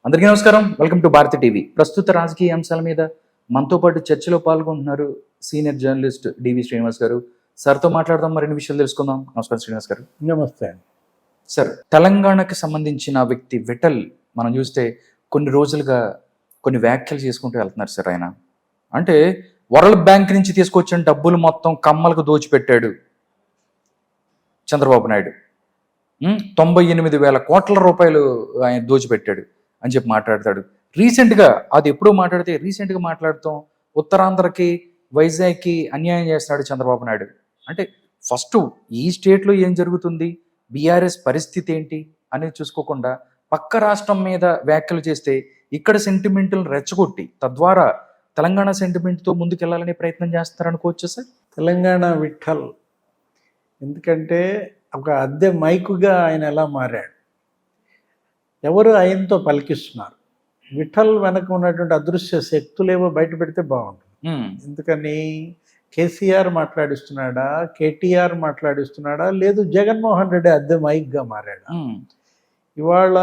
అందరికీ నమస్కారం. Welcome to Bharati TV. ప్రస్తుత రాజకీయ అంశాల మీద మనతో పాటు చర్చలో పాల్గొంటున్నారు సీనియర్ జర్నలిస్ట్ డివి శ్రీనివాస్ గారు. సార్తో మాట్లాడదాం, మరిన్ని విషయాలు తెలుసుకుందాం. నమస్కారం శ్రీనివాస్ గారు. నమస్తే అండి. సార్, తెలంగాణకి సంబంధించిన వ్యక్తి విఠల్ మనం చూస్తే కొన్ని రోజులుగా కొన్ని వ్యాఖ్యలు చేసుకుంటూ వెళ్తున్నారు సార్. ఆయన అంటే వరల్డ్ బ్యాంక్ నుంచి తీసుకొచ్చిన డబ్బులు మొత్తం కమ్మలకు దోచిపెట్టాడు చంద్రబాబు నాయుడు. 98,000 కోట్ల రూపాయలు ఆయన దోచిపెట్టాడు అని చెప్పి మాట్లాడతాడు. రీసెంట్గా అది ఎప్పుడో మాట్లాడితే రీసెంట్గా మాట్లాడతాం ఉత్తరాంధ్రకి వైజాగ్కి అన్యాయం చేస్తున్నాడు చంద్రబాబు నాయుడు. అంటే ఫస్ట్ ఈ స్టేట్లో ఏం జరుగుతుంది, బీఆర్ఎస్ పరిస్థితి ఏంటి అనేది చూసుకోకుండా పక్క రాష్ట్రం మీద వ్యాఖ్యలు చేస్తే ఇక్కడ సెంటిమెంట్లను రెచ్చగొట్టి తద్వారా తెలంగాణ సెంటిమెంట్తో ముందుకెళ్లాలనే ప్రయత్నం చేస్తారనుకోవచ్చు సార్. తెలంగాణ విఠల్ ఎందుకంటే ఒక అద్దె మైకుగా ఆయన ఎలా మారాడు, ఎవరు ఆయనతో పలికిస్తున్నారు, విఠల్ వెనక ఉన్నటువంటి అదృశ్య శక్తులేవో బయట పెడితే బాగుంటుంది. ఎందుకని కేసీఆర్ మాట్లాడిస్తున్నాడా, కేటీఆర్ మాట్లాడిస్తున్నాడా, లేదు జగన్మోహన్ రెడ్డి అద్దె మైక్గా మారాడా? ఇవాళ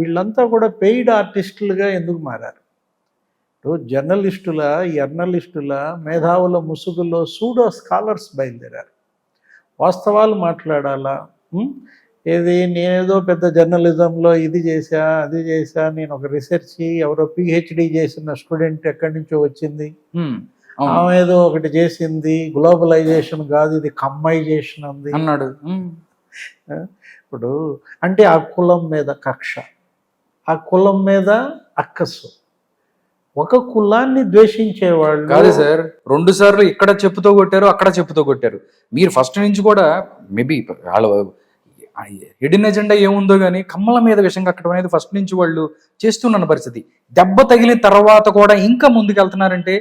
వీళ్ళంతా కూడా పెయిడ్ ఆర్టిస్టులుగా ఎందుకు మారారు? జర్నలిస్టుల, జర్నలిస్టుల మేధావుల ముసుగులో సూడో స్కాలర్స్ బయలుదేరారు. వాస్తవాలు మాట్లాడాలా, ఏది నేనేదో పెద్ద జర్నలిజంలో ఇది చేశా అది చేశా, నేను ఒక రీసెర్చ్ ఎవరో పిహెచ్డి చేసిన స్టూడెంట్ ఎక్కడి నుంచో వచ్చింది, ఆమె ఏదో ఒకటి చేసింది, గ్లోబలైజేషన్ కాదు ఇది కమ్మైజేషన్ ఉంది అన్నాడు. ఇప్పుడు అంటే ఆ కులం మీద కక్ష, ఆ కులం మీద అక్కసు. ఒక కులాన్ని ద్వేషించేవాళ్ళు కాదు సార్, 2 సార్లు ఇక్కడ చెప్పుతో కొట్టారు, అక్కడ చెప్పుతో కొట్టారు. మీరు ఫస్ట్ నుంచి కూడా మేబీ వాళ్ళ హిడెన్ ఎజెండా ఏముందో కానీ కమ్మల మీద విషయం కట్టడం అనేది ఫస్ట్ నుంచి వాళ్ళు చేస్తున్న పరిస్థితి. దెబ్బ తగిలిన తర్వాత కూడా ఇంకా ముందుకెళ్తున్నారంటే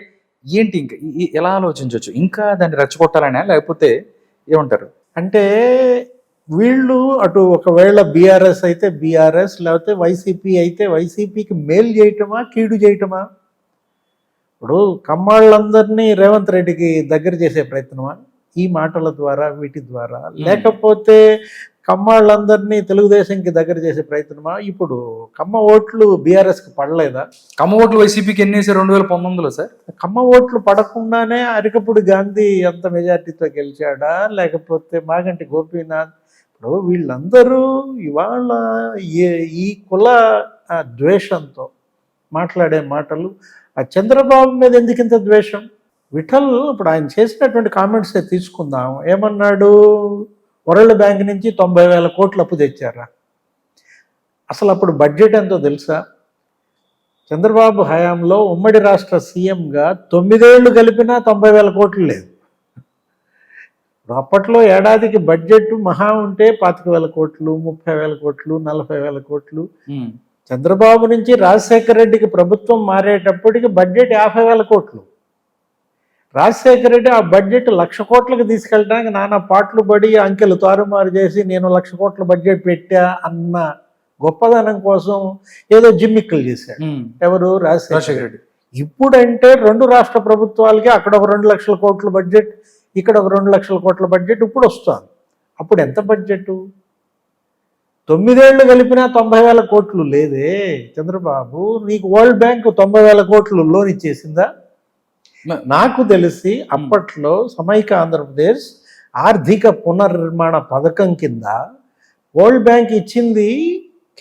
ఏంటి, ఇంకా ఎలా ఆలోచించవచ్చు? ఇంకా దాన్ని రెచ్చగొట్టాలనే, లేకపోతే ఏమంటారు? అంటే వీళ్ళు అటు ఒకవేళ బీఆర్ఎస్ అయితే బీఆర్ఎస్, లేకపోతే వైసీపీ అయితే వైసీపీకి మేలు చేయటమా కీడు చేయటమా? ఇప్పుడు కమ్మాళ్ళందరినీ రేవంత్ రెడ్డికి దగ్గర చేసే ప్రయత్నమా ఈ మాటల ద్వారా, వీటి ద్వారా? లేకపోతే కమ్మాళ్ళందరినీ తెలుగుదేశంకి దగ్గర చేసే ప్రయత్నమా? ఇప్పుడు కమ్మ ఓట్లు బీఆర్ఎస్కి పడలేదా? కమ్మ ఓట్లు వైసీపీకి ఎన్ని వేసారు 2019లో సార్? కమ్మ ఓట్లు పడకుండానే అరికపూడి గాంధీ ఎంత మెజార్టీతో గెలిచాడా, లేకపోతే మాగంటి గోపీనాథ్? ఇప్పుడు వీళ్ళందరూ ఇవాళ ఈ కుల ద్వేషంతో మాట్లాడే మాటలు. ఆ చంద్రబాబు మీద ఎందుకు ఇంత ద్వేషం? విఠల్ ఇప్పుడు ఆయన చేసినటువంటి కామెంట్స్ తీసుకుందాం. ఏమన్నాడు? వరల్డ్ బ్యాంక్ నుంచి 90,000 కోట్లు అప్పు తెచ్చారా? అసలు అప్పుడు బడ్జెట్ ఎంతో తెలుసా? చంద్రబాబు హయాంలో ఉమ్మడి రాష్ట్ర సీఎంగా 9 ఏళ్ళు కలిపినా 90,000 కోట్లు లేదు. అప్పట్లో ఏడాదికి బడ్జెట్ మహా ఉంటే 25,000 కోట్లు, 30,000 కోట్లు, 40,000 కోట్లు. చంద్రబాబు నుంచి రాజశేఖర రెడ్డికి ప్రభుత్వం మారేటప్పటికి బడ్జెట్ 50,000 కోట్లు. రాజశేఖర రెడ్డి ఆ బడ్జెట్ 1,00,000 కోట్లకు తీసుకెళ్ళడానికి నానా పాటలు పడి అంకెలు తారుమారు చేసి నేను 1,00,000 కోట్ల బడ్జెట్ పెట్టా అన్న గొప్పదనం కోసం ఏదో జిమ్మిక్కులు చేశాడు. ఎవరు? రాజశేఖర రెడ్డి. ఇప్పుడంటే 2 రాష్ట్ర ప్రభుత్వాలకి అక్కడ ఒక 2,00,000 కోట్ల బడ్జెట్, ఇక్కడ ఒక 2,00,000 కోట్ల బడ్జెట్ ఇప్పుడు వస్తుంది. అప్పుడు ఎంత బడ్జెట్? 9 ఏళ్ళు కలిపినా 90,000 కోట్లు లేదే చంద్రబాబు. నీకు వరల్డ్ బ్యాంక్ 90,000 కోట్లు లోన్ ఇచ్చేసిందా? నాకు తెలిసి అప్పట్లో సమైక్య ఆంధ్రప్రదేశ్ ఆర్థిక పునర్నిర్మాణ పథకం కింద వరల్డ్ బ్యాంక్ ఇచ్చింది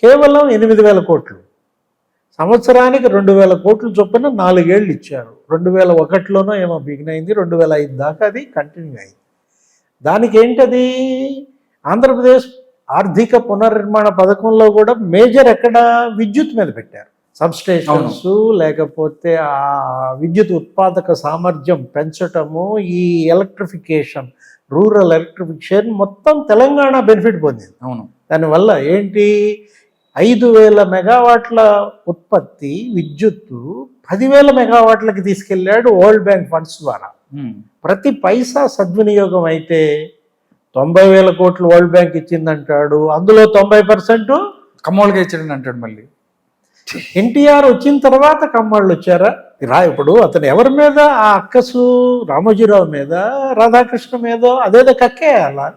కేవలం 8,000 కోట్లు. సంవత్సరానికి 2,000 కోట్లు చొప్పున 4 ఏళ్ళు ఇచ్చారు. 2001లోనో ఏమో బిగిన్ అయింది, 2005 దాకా అది కంటిన్యూ అయింది. దానికి ఏంటది? ఆంధ్రప్రదేశ్ ఆర్థిక పునర్నిర్మాణ పథకంలో కూడా మేజర్ ఎక్కడ విద్యుత్ మీద పెట్టారు. సబ్స్టేషన్స్, లేకపోతే ఆ విద్యుత్ ఉత్పాదక సామర్థ్యం పెంచటము, ఈ ఎలక్ట్రిఫికేషన్, రూరల్ ఎలక్ట్రిఫికేషన్ మొత్తం తెలంగాణ బెనిఫిట్ పొందింది. అవును. దానివల్ల ఏంటి? 5,000 మెగావాట్ల ఉత్పత్తి విద్యుత్తు 10,000 మెగావాట్లకి తీసుకెళ్లాడు వరల్డ్ బ్యాంక్ ఫండ్స్ ద్వారా. ప్రతి పైసా సద్వినియోగం అయితే 90,000 కోట్లు వరల్డ్ బ్యాంక్ ఇచ్చిందంటాడు, అందులో 90% కమ్మోళ్ళగా ఇచ్చాడని అంటాడు. మళ్ళీ ఎన్టీఆర్ వచ్చిన తర్వాత కమ్మాళ్ళు వచ్చారా? ఇప్పుడు అతను ఎవరి మీద? ఆ అక్కసు రామోజీరావు మీద, రాధాకృష్ణ మీద అదేదో కక్కేయాలా?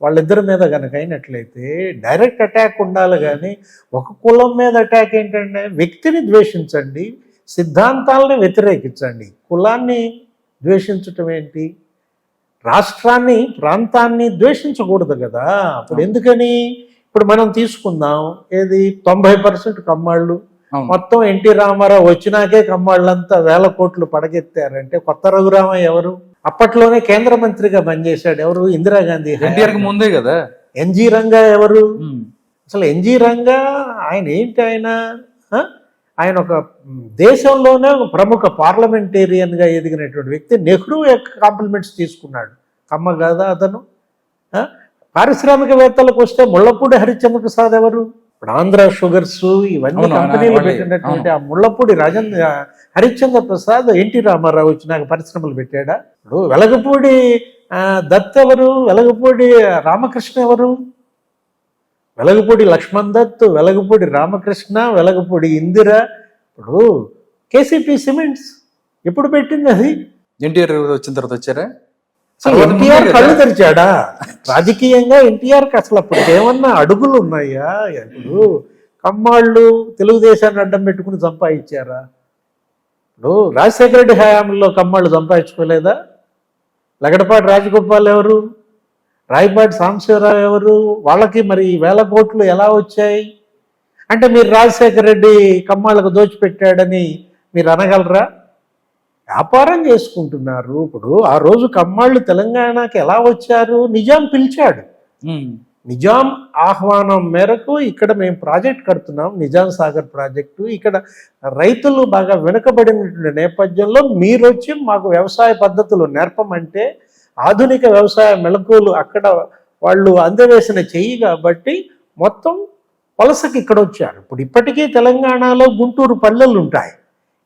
వాళ్ళిద్దరి మీద కనుక అయినట్లయితే డైరెక్ట్ అటాక్ ఉండాలి, కానీ ఒక కులం మీద అటాక్ ఏంటంటే వ్యక్తిని ద్వేషించండి, సిద్ధాంతాలని వ్యతిరేకించండి. కులాన్ని ద్వేషించటం ఏంటి? రాష్ట్రాన్ని, ప్రాంతాన్ని ద్వేషించకూడదు కదా. అప్పుడు ఎందుకని? ఇప్పుడు మనం తీసుకుందాం, ఏది 90% కమ్మాళ్ళు, మొత్తం ఎన్టీ రామారావు వచ్చినాకే కమ్మాళ్ళంతా 1000 కోట్లు పడగెత్తారంటే కొత్త రఘురామయ్య ఎవరు? అప్పట్లోనే కేంద్ర మంత్రిగా పనిచేశాడు. ఎవరు? ఇందిరాగాంధీ. ఎన్టీఆర్కి ముందే కదా. ఎన్జి రంగా ఎవరు? అసలు ఎన్జి రంగా ఆయన ఏంటి? ఆయన ఒక దేశంలోనే ఒక ప్రముఖ పార్లమెంటేరియన్గా ఎదిగినటువంటి వ్యక్తి. నెహ్రూ యొక్క కాంప్లిమెంట్స్ తీసుకున్నాడు. కమ్మ కాదా అతను? పారిశ్రామికవేత్తలకు వస్తే ముళ్ళపూడి హరిశ్చంద్ర ప్రసాద్ ఎవరు? ఇప్పుడు ఆంధ్ర షుగర్స్ ఇవన్నీ కంపెనీలు పెట్టినటువంటి ఆ ముళ్ళపూడి హరిశ్చంద్ర ప్రసాద్ ఎన్టీ రామారావు వచ్చినాక పరిశ్రమలు పెట్టాడా? ఇప్పుడు వెలగపూడి దత్ ఎవరు? వెలగపూడి రామకృష్ణ ఎవరు? వెలగపూడి లక్ష్మణ్ దత్, వెలగపూడి రామకృష్ణ, వెలగపూడి ఇందిర. ఇప్పుడు కేసీపీ సిమెంట్స్ ఎప్పుడు పెట్టింది? అది ఎన్టీఆర్ వచ్చిన తర్వాత వచ్చారా? అసలు ఎన్టీఆర్ కళ్ళు తెరిచాడా? రాజకీయంగా ఎన్టీఆర్కి అసలు అప్పుడు ఏమన్నా అడుగులు ఉన్నాయా? ఇప్పుడు కమ్మాళ్ళు తెలుగుదేశాన్ని అడ్డం పెట్టుకుని సంపాదించారా? ఇప్పుడు రాజశేఖర రెడ్డి హయాంలో కమ్మాళ్ళు సంపాదించుకోలేదా? లగడపాటి రాజగోపాల్ ఎవరు? రాయపాటి సాంబశివరావు ఎవరు? వాళ్ళకి మరి 1000 కోట్లు ఎలా వచ్చాయి? అంటే మీరు రాజశేఖర రెడ్డి కమ్మాళ్ళకు దోచిపెట్టాడని మీరు అనగలరా? వ్యాపారం చేసుకుంటున్నారు. ఇప్పుడు ఆ రోజు కమ్మాళ్ళు తెలంగాణకి ఎలా వచ్చారు? నిజాం పిలిచాడు. నిజాం ఆహ్వానం మేరకు ఇక్కడ మేము ప్రాజెక్ట్ కడుతున్నాం, నిజాం సాగర్ ప్రాజెక్టు. ఇక్కడ రైతులు బాగా వెనుకబడినటువంటి నేపథ్యంలో మీరు వచ్చి మాకు వ్యవసాయ పద్ధతులు నేర్పమంటే ఆధునిక వ్యవసాయ మెళకువలు అక్కడ వాళ్ళు అందవేసిన చెయ్యి కాబట్టి మొత్తం వలసకి ఇక్కడ వచ్చారు. ఇప్పుడు ఇప్పటికీ తెలంగాణలో గుంటూరు పల్లెలు ఉంటాయి.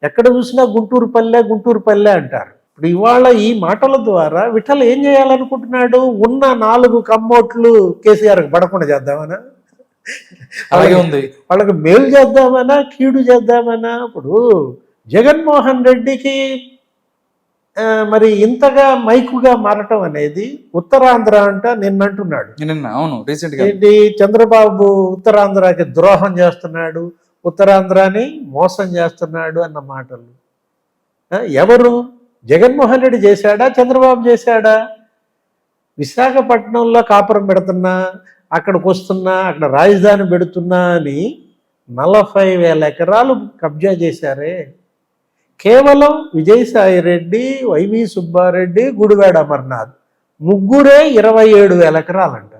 ఎక్కడ చూసినా గుంటూరు పల్లె అంటారు. ఇప్పుడు ఇవాళ ఈ మాటల ద్వారా విఠల్ ఏం చేయాలనుకుంటున్నాడు? ఉన్న 4 కమ్మోట్లు కేసీఆర్కి పడకుండా చేద్దామనా? అలాగే ఉంది. వాళ్ళకి మేలు చేద్దామనా, కీడు చేద్దామనా? ఇప్పుడు జగన్మోహన్ రెడ్డికి మరి ఇంతగా మైకుగా మారటం అనేది ఉత్తరాంధ్ర అంట నిన్నంటున్నాడు. అవును, రీసెంట్ గా ఏంటి? చంద్రబాబు ఉత్తరాంధ్రకి ద్రోహం చేస్తున్నాడు, ఉత్తరాంధ్రాని మోసం చేస్తున్నాడు అన్న మాటలు ఎవరు? జగన్మోహన్ రెడ్డి చేశాడా, చంద్రబాబు చేశాడా? విశాఖపట్నంలో కాపురం పెడుతున్నా, అక్కడికి వస్తున్నా, అక్కడ రాజధాని పెడుతున్నా అని 40,000 ఎకరాలు కబ్జా చేశారే. కేవలం విజయసాయిరెడ్డి, వైవి సుబ్బారెడ్డి, గుడివాడ అమర్నాథ్ ముగ్గురే 27,000 ఎకరాలంట.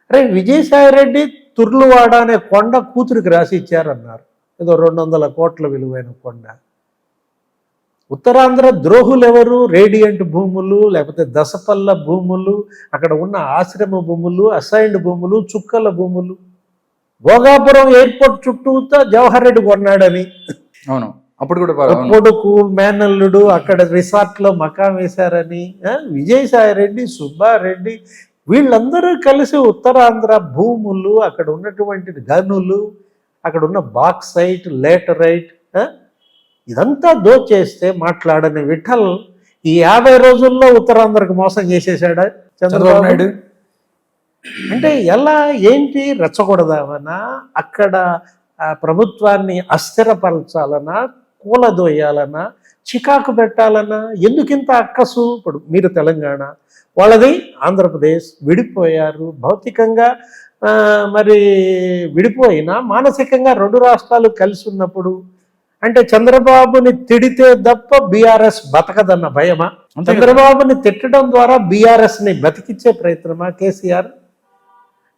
అరే, విజయసాయిరెడ్డి తుర్లువాడ అనే కొండ కూతురికి రాసి ఇచ్చారన్నారు. ఏదో 200 కోట్ల విలువైన కొండ. ఉత్తరాంధ్ర ద్రోహులు ఎవరు? రేడియంట్ భూములు, లేకపోతే దసపల్ల భూములు, అక్కడ ఉన్న ఆశ్రమ భూములు, అసైన్డ్ భూములు, చుక్కల భూములు. భోగాపురం ఎయిర్పోర్ట్ చుట్టూతో జవహర్ రెడ్డి కొన్నాడని. అవును, అప్పుడు కూడా కొడుకు మేనల్లుడు అక్కడ రిసార్ట్లో మకాం వేశారని. విజయసాయిరెడ్డి, సుబ్బారెడ్డి వీళ్ళందరూ కలిసి ఉత్తరాంధ్ర భూములు, అక్కడ ఉన్నటువంటి గనులు, అక్కడ ఉన్న బాక్సైట్, లేటరైట్ ఇదంతా దోచేస్తే మాట్లాడని విఠల్ ఈ 50 రోజుల్లో ఉత్తరాంధ్రకు మోసం చేసేసాడా చంద్రబాబు నాయుడు? అంటే ఎలా, ఏంటి? రెచ్చగొడదామనా, అక్కడ ప్రభుత్వాన్ని అస్థిరపరచాలనా, కూలదోయాలనా, చికాకు పెట్టాలనా? ఎందుకింత అక్కసు? ఇప్పుడు మీరు తెలంగాణ, వాళ్ళది ఆంధ్రప్రదేశ్, విడిపోయారు భౌతికంగా. మరి విడిపోయినా మానసికంగా 2 రాష్ట్రాలు కలిసి ఉన్నప్పుడు అంటే చంద్రబాబుని తిడితే తప్ప బీఆర్ఎస్ బతకదన్న భయమా? చంద్రబాబుని తిట్టడం ద్వారా బీఆర్ఎస్ని బతికించే ప్రయత్నమా కేసీఆర్?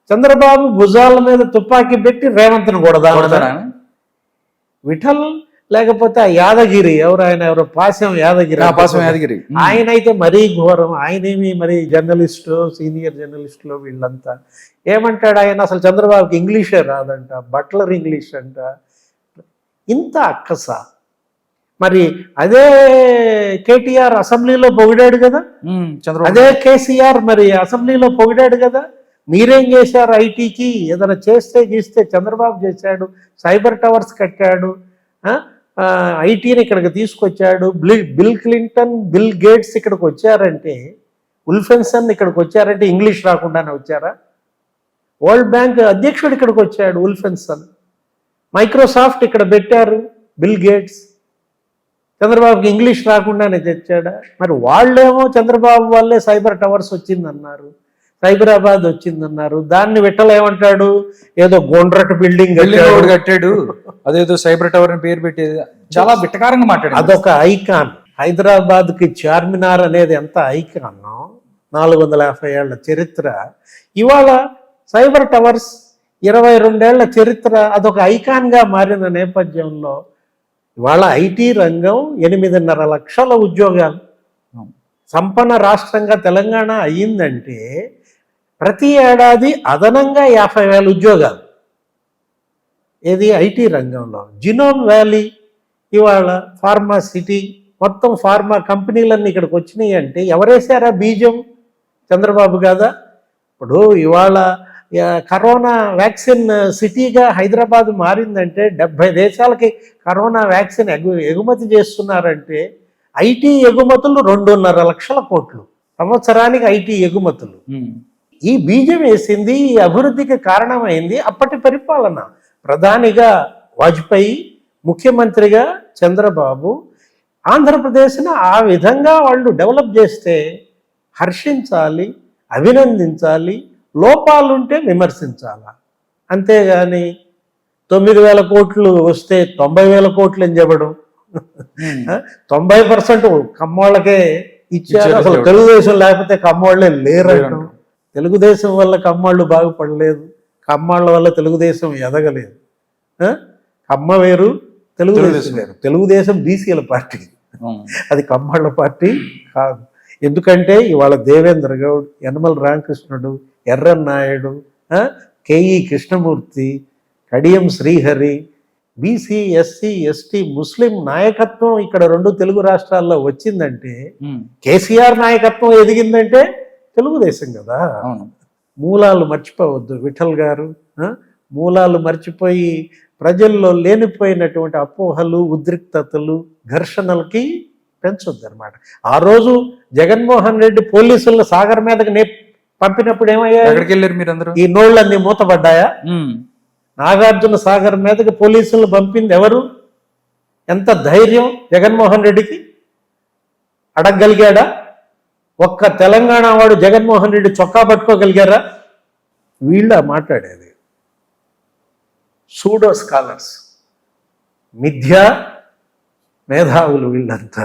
చంద్రబాబు భుజాల మీద తుపాకీ పెట్టి రేవంత్ను కొడదామన్నా విఠల్? లేకపోతే ఆ యాదగిరి ఎవరు పాశం యాదగిరి, ఆయన అయితే మరీ ఘోరం. ఆయనేమి మరి జర్నలిస్టు, సీనియర్ జర్నలిస్టులో వీళ్ళంతా ఏమంటాడు ఆయన? అసలు చంద్రబాబుకి ఇంగ్లీషే రాదంట, బట్లర్ ఇంగ్లీష్ అంట. ఇంత అక్కస. మరి అదే కేటీఆర్ అసెంబ్లీలో పొగిడాడు కదా, అదే కేసీఆర్ మరి అసెంబ్లీలో పొగిడాడు కదా. మీరేం చేశారు? ఐటీకి ఏదైనా చేస్తే గీస్తే చంద్రబాబు చేశాడు, సైబర్ టవర్స్ కట్టాడు, ఐటీని ఇక్కడికి తీసుకొచ్చాడు. బిల్ క్లింటన్, బిల్ గేట్స్ ఇక్కడికి వచ్చారంటే ఉల్ఫెన్సన్ ఇక్కడికి వచ్చారంటే ఇంగ్లీష్ రాకుండానే వచ్చారా? వరల్డ్ బ్యాంక్ అధ్యక్షుడు ఇక్కడికి వచ్చాడు ఉల్ఫెన్సన్. మైక్రోసాఫ్ట్ ఇక్కడ పెట్టారు బిల్ గేట్స్. చంద్రబాబుకి ఇంగ్లీష్ రాకుండానే తెచ్చాడా? మరి వాళ్ళేమో చంద్రబాబు వల్లే సైబర్ టవర్స్ వచ్చిందన్నారు, సైబరాబాద్ వచ్చిందన్నారు. దాన్ని విట్టలేమంటాడు, ఏదో గొండ్రటి బిల్డింగ్ కట్టాడు, అదేదో సైబర్ టవర్ అని పేరు పెట్టేది. చాలా విట్టకారంగా మాట్లాడాడు. అదొక ఐకాన్. హైదరాబాద్కి చార్మినార్ అనేది ఎంత ఐకాన్, 450 ఏళ్ల చరిత్ర. ఇవాళ సైబర్ టవర్స్ 22 ఏళ్ల చరిత్ర, అదొక ఐకాన్గా మారిన నేపథ్యంలో ఇవాళ ఐటీ రంగం 8.5 లక్షల ఉద్యోగాలు. సంపన్న రాష్ట్రంగా తెలంగాణ అయ్యిందంటే ప్రతి ఏడాది అదనంగా 50,000 ఉద్యోగాలు. ఏది ఐటీ రంగంలో. జినోమ్ వ్యాలీ ఇవాళ ఫార్మా సిటీ, మొత్తం ఫార్మా కంపెనీలన్నీ ఇక్కడికి వచ్చినాయి అంటే ఎవరేసారా బీజం? చంద్రబాబు కాదా? ఇప్పుడు ఇవాళ కరోనా వ్యాక్సిన్ సిటీగా హైదరాబాద్ మారిందంటే 70 దేశాలకి కరోనా వ్యాక్సిన్ ఎగుమతి చేస్తున్నారంటే ఐటీ ఎగుమతులు 2.5 లక్షల కోట్లు సంవత్సరానికి. ఐటీ ఎగుమతులు ఈ బీజం వేసింది, ఈ అభివృద్ధికి కారణమైంది అప్పటి పరిపాలన. ప్రధానిగా వాజ్పేయి, ముఖ్యమంత్రిగా చంద్రబాబు. ఆంధ్రప్రదేశ్ను ఆ విధంగా వాళ్ళు డెవలప్ చేస్తే హర్షించాలి, అభినందించాలి, లోపాలుంటే విమర్శించాలా. అంతేగాని 9,000 కోట్లు వస్తే 90,000 కోట్లు అని చెప్పడం, 90% కమ్మోళ్ళకే ఇచ్చారు. అసలు తెలుగుదేశం లేకపోతే కమ్మోళ్ళే లేరంటాం. తెలుగుదేశం వల్ల కమ్మోళ్ళు బాగుపడలేదు, కమ్మోళ్ళ వల్ల తెలుగుదేశం ఎదగలేదు. కమ్మ వేరు, తెలుగుదేశం వేరు. తెలుగుదేశం బీసీల పార్టీ, అది కమ్మోళ్ళ పార్టీ కాదు. ఎందుకంటే ఇవాళ Devendra Goud, Yanamala Ramakrishnudu, Yerrannaidu, KE Krishnamurthy, Kadiyam Srihari, BC, SC, ST, Muslim నాయకత్వం ఇక్కడ 2 తెలుగు రాష్ట్రాల్లో వచ్చిందంటే, కేసీఆర్ నాయకత్వం ఎదిగిందంటే తెలుగుదేశం కదా. మూలాలు మర్చిపోవద్దు విఠల్ గారు. మూలాలు మర్చిపోయి ప్రజల్లో లేనిపోయినటువంటి అపోహలు, ఉద్రిక్తతలు, ఘర్షణలకి పెంచొద్దు అనమాట. ఆ రోజు జగన్మోహన్ రెడ్డి పోలీసులను సాగర్ మీదకి పంపినప్పుడు ఏమయ్యారు? ఈ నోళ్ళన్నీ మూతపడ్డాయా? నాగార్జున సాగర్ మీదకి పోలీసులను పంపింది ఎవరు? ఎంత ధైర్యం జగన్మోహన్ రెడ్డికి? అడగగలిగాడా? ఒక్క తెలంగాణ వాడు జగన్మోహన్ రెడ్డి చొక్కా పట్టుకోగలిగారా? వీళ్ళ మాట్లాడేది సూడో స్కాలర్స్, మిథ్యా మేధావులు వీళ్ళంతా.